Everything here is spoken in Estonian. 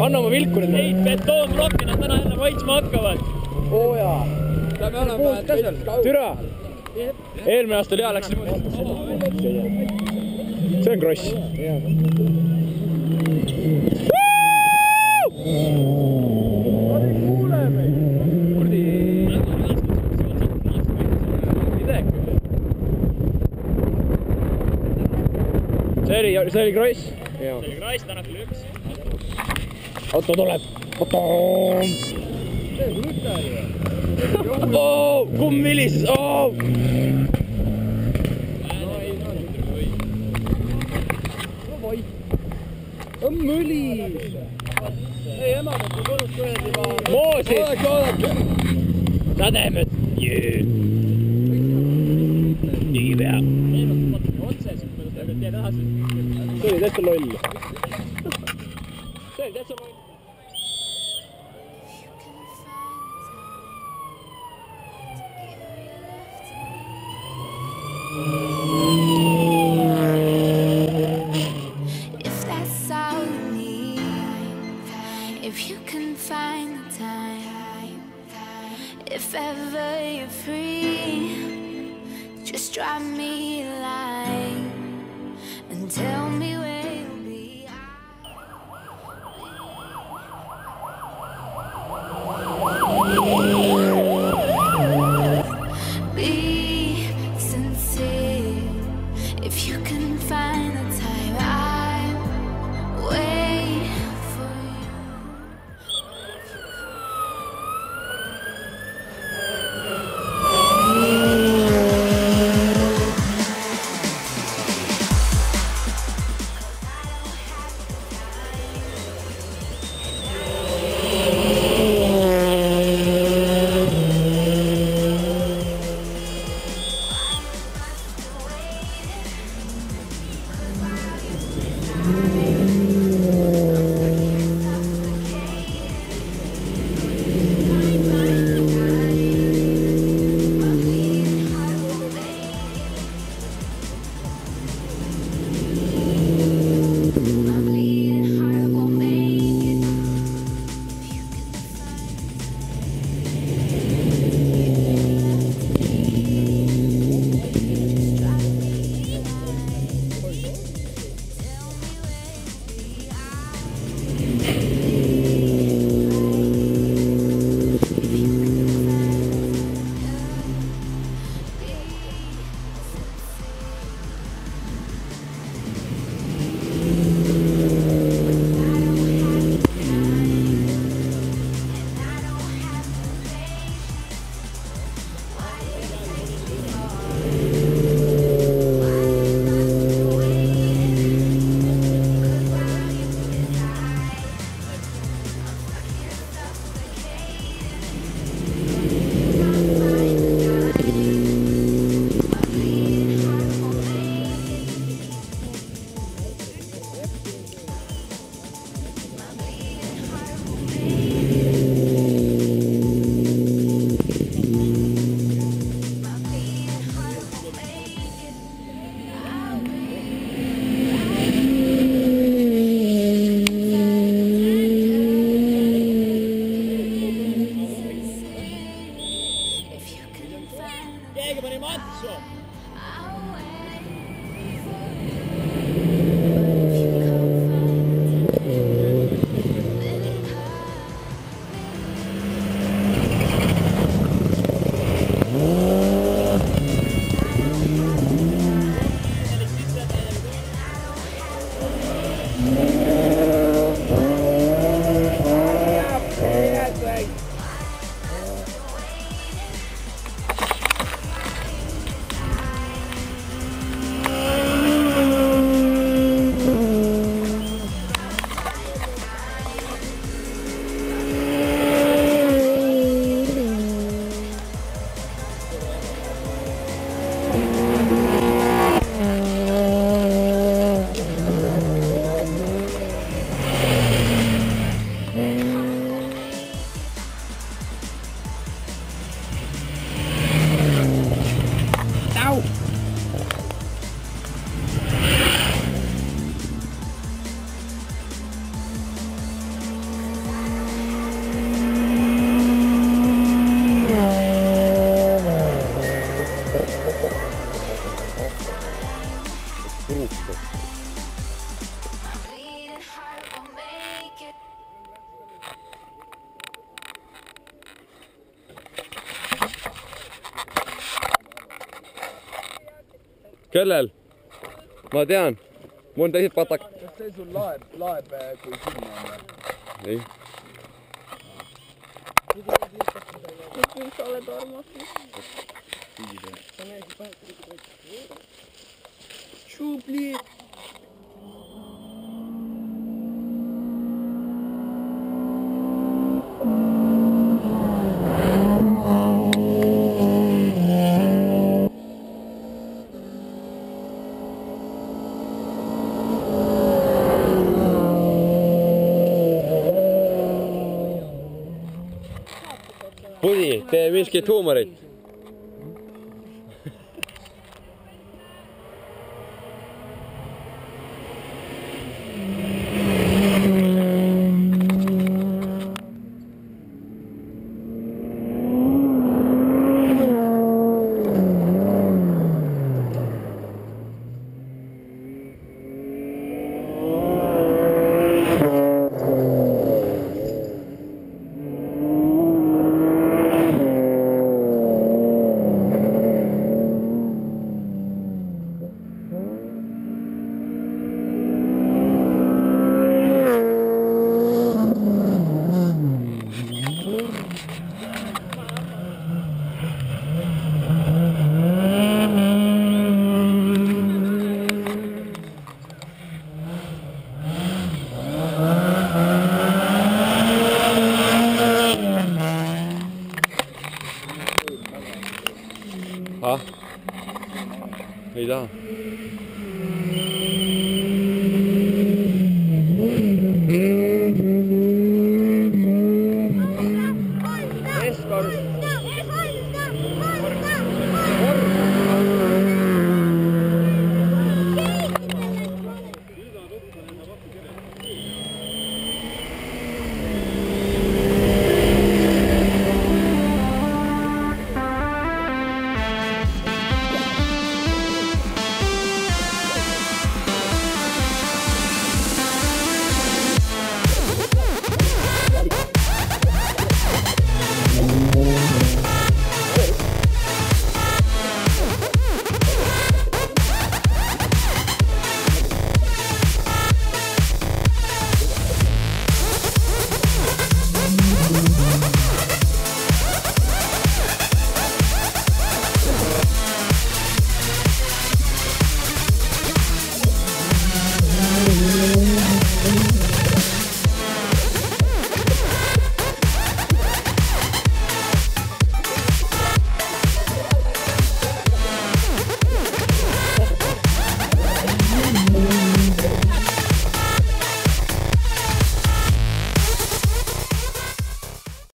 Anna oma vilkurid. Neid betoonplokke nad täna jälle maitsma hakkavad. Oo jaa. Me oleme tõsel. Türa. Eelmine aasta oli hea, läks niimoodi. See on kross. See oli kross? See oli kross, täna küll üks. Auto tuleb. Kumm vilis. On mõli. Ei emad, et kodus kõhed juba... Moosid. Sademad. Nii pea. Otse siin, kuidas teed edasi. See oli täitsa loll. See oli täitsa loll. If that's all you need, if you can find the time, if ever you're free, just drop me a line and tell me where you'll be. Be sincere. If you can find the time, I'll wait for you. kellel? Ma tean. Mul on teised patak. Kas see sul laeb kui sinna on või? Ei. Miks sa oled armastus? Šubli! Pudi, tee miskit huumorit. Ah? Ei taha.